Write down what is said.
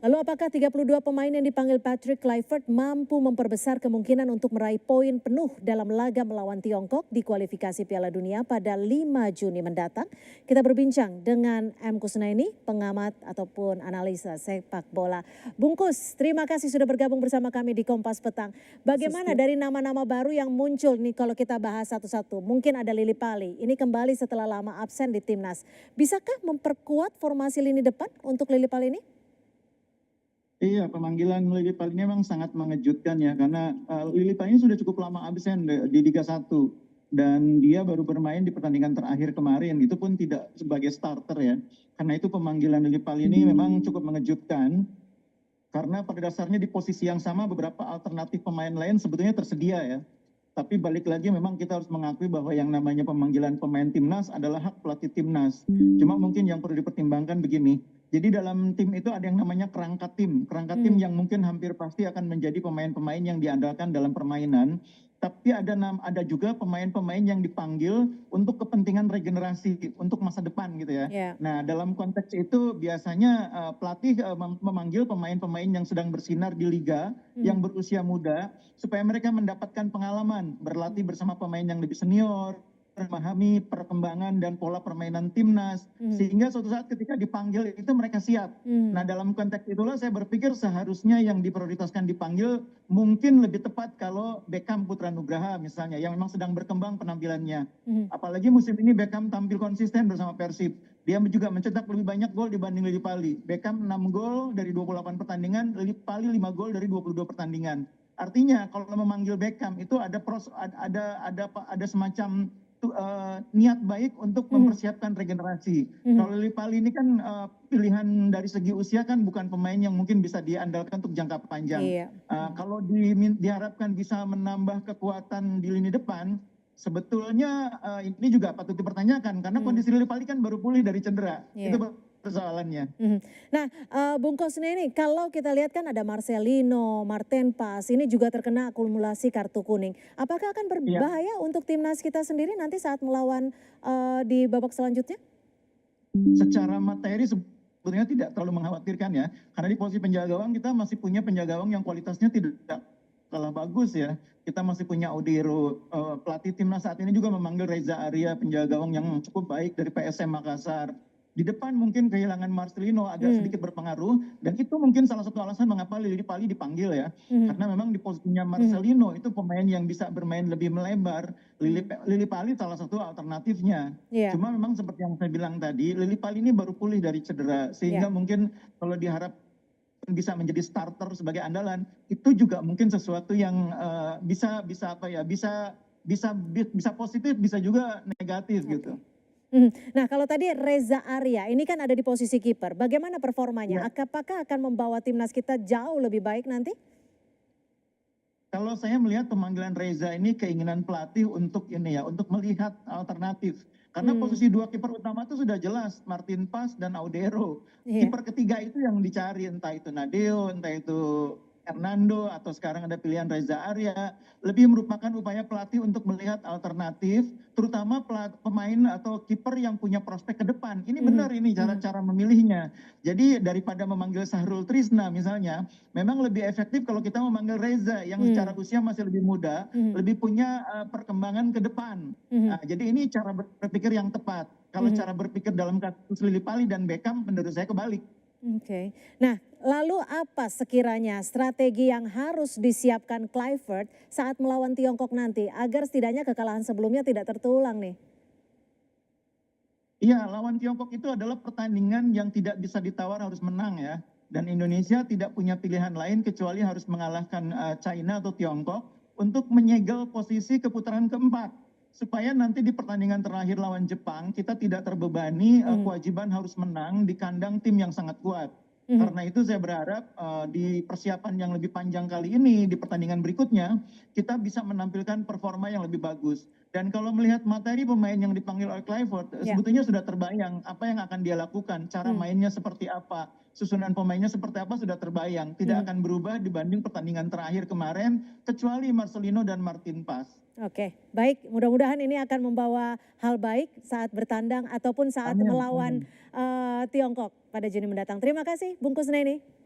Lalu apakah 32 pemain yang dipanggil Patrick Kluivert mampu memperbesar kemungkinan untuk meraih poin penuh dalam laga melawan Tiongkok di kualifikasi Piala Dunia pada 5 Juni mendatang? Kita berbincang dengan M. Kusnaini, pengamat ataupun analisa sepak bola. Bungkus, terima kasih sudah bergabung bersama kami di Kompas Petang. Bagaimana dari nama-nama baru yang muncul nih kalau kita bahas satu-satu? Mungkin ada Lily Pali, ini kembali setelah lama absen di timnas. Bisakah memperkuat formasi lini depan untuk Lily Pali ini? Iya, pemanggilan Lily Pali ini memang sangat mengejutkan ya, karena Lily Pali ini sudah cukup lama absen di Liga 1 dan dia baru bermain di pertandingan terakhir kemarin, itu pun tidak sebagai starter ya. Karena itu pemanggilan Lily Pali ini memang cukup mengejutkan, karena pada dasarnya di posisi yang sama beberapa alternatif pemain lain sebetulnya tersedia ya. Tapi balik lagi memang kita harus mengakui bahwa yang namanya pemanggilan pemain timnas adalah hak pelatih timnas. Cuma mungkin yang perlu dipertimbangkan begini. Jadi dalam tim itu ada yang namanya kerangka tim. Kerangka tim yang mungkin hampir pasti akan menjadi pemain-pemain yang diandalkan dalam permainan. Tapi ada juga pemain-pemain yang dipanggil untuk kepentingan regenerasi, untuk masa depan gitu ya. Yeah. Nah dalam konteks itu biasanya pelatih memanggil pemain-pemain yang sedang bersinar di liga, yang berusia muda, supaya mereka mendapatkan pengalaman, berlatih bersama pemain yang lebih senior, memahami perkembangan dan pola permainan timnas, sehingga suatu saat ketika dipanggil itu mereka siap. Nah dalam konteks itulah saya berpikir seharusnya yang diprioritaskan dipanggil mungkin lebih tepat kalau Beckham Putra Nugraha misalnya, yang memang sedang berkembang penampilannya. Apalagi musim ini Beckham tampil konsisten bersama Persib. Dia juga mencetak lebih banyak gol dibanding Lily Pali. Beckham 6 gol dari 28 pertandingan, Lily Pali 5 gol dari 22 pertandingan. Artinya kalau memanggil Beckham itu ada semacam niat baik untuk mempersiapkan regenerasi. Kalau Lily Pali ini kan pilihan dari segi usia kan bukan pemain yang mungkin bisa diandalkan untuk jangka panjang. Iya. Kalau diharapkan bisa menambah kekuatan di lini depan, sebetulnya ini juga patut dipertanyakan karena kondisi Lily Pali kan baru pulih dari cedera. Iya. Itu persoalannya. Nah, Bung Kusnaini ini kalau kita lihat kan ada Marcelino, Martin Pas, ini juga terkena akumulasi kartu kuning. Apakah akan berbahaya untuk timnas kita sendiri nanti saat melawan di babak selanjutnya? Secara materi sebetulnya tidak terlalu mengkhawatirkan ya, karena di posisi penjaga gawang kita masih punya penjaga gawang yang kualitasnya tidak kalah bagus ya. Kita masih punya Odero, pelatih timnas saat ini juga memanggil Reza Arya, penjaga gawang yang cukup baik dari PSM Makassar. Di depan mungkin kehilangan Marcelino agak sedikit berpengaruh, dan itu mungkin salah satu alasan mengapa Lily Pali dipanggil ya. Karena memang di posisinya Marcelino itu pemain yang bisa bermain lebih melebar. Lily Pali salah satu alternatifnya. Iya. Cuma memang seperti yang saya bilang tadi, Lily Pali ini baru pulih dari cedera, sehingga mungkin kalau diharap bisa menjadi starter sebagai andalan, itu juga mungkin sesuatu yang bisa positif, bisa juga negatif gitu. Nah kalau tadi Reza Arya, ini kan ada di posisi kiper. Bagaimana performanya? Apakah akan membawa timnas kita jauh lebih baik nanti? Kalau saya melihat pemanggilan Reza ini keinginan pelatih untuk melihat alternatif. Karena posisi dua kiper utama itu sudah jelas, Martin Pas dan Audero. Kiper ketiga itu yang dicari, entah itu Nadeo, entah itu Hernando, atau sekarang ada pilihan Reza Arya. Lebih merupakan upaya pelatih untuk melihat alternatif, terutama pemain atau kiper yang punya prospek ke depan. Ini benar ini cara memilihnya. Jadi daripada memanggil Sahrul Trisna misalnya, memang lebih efektif kalau kita memanggil Reza yang secara usia masih lebih muda, lebih punya perkembangan ke depan. Nah, jadi ini cara berpikir yang tepat. Kalau cara berpikir dalam kasus Lily Pali dan Beckham menurut saya kebalik. Oke. Nah, lalu apa sekiranya strategi yang harus disiapkan Kluivert saat melawan Tiongkok nanti agar setidaknya kekalahan sebelumnya tidak tertulang nih? Iya, lawan Tiongkok itu adalah pertandingan yang tidak bisa ditawar, harus menang ya. Dan Indonesia tidak punya pilihan lain kecuali harus mengalahkan China atau Tiongkok untuk menyegel posisi ke putaran keempat. Supaya nanti di pertandingan terakhir lawan Jepang kita tidak terbebani kewajiban harus menang di kandang tim yang sangat kuat. Karena itu saya berharap di persiapan yang lebih panjang kali ini, di pertandingan berikutnya, kita bisa menampilkan performa yang lebih bagus. Dan kalau melihat materi pemain yang dipanggil oleh Kluivert, sebetulnya sudah terbayang apa yang akan dia lakukan, cara mainnya seperti apa, susunan pemainnya seperti apa sudah terbayang. Tidak akan berubah dibanding pertandingan terakhir kemarin, kecuali Marcelino dan Martin Pas. Oke, baik. Mudah-mudahan ini akan membawa hal baik saat bertandang ataupun saat melawan Tiongkok pada Juni mendatang. Terima kasih Bung Kusneni.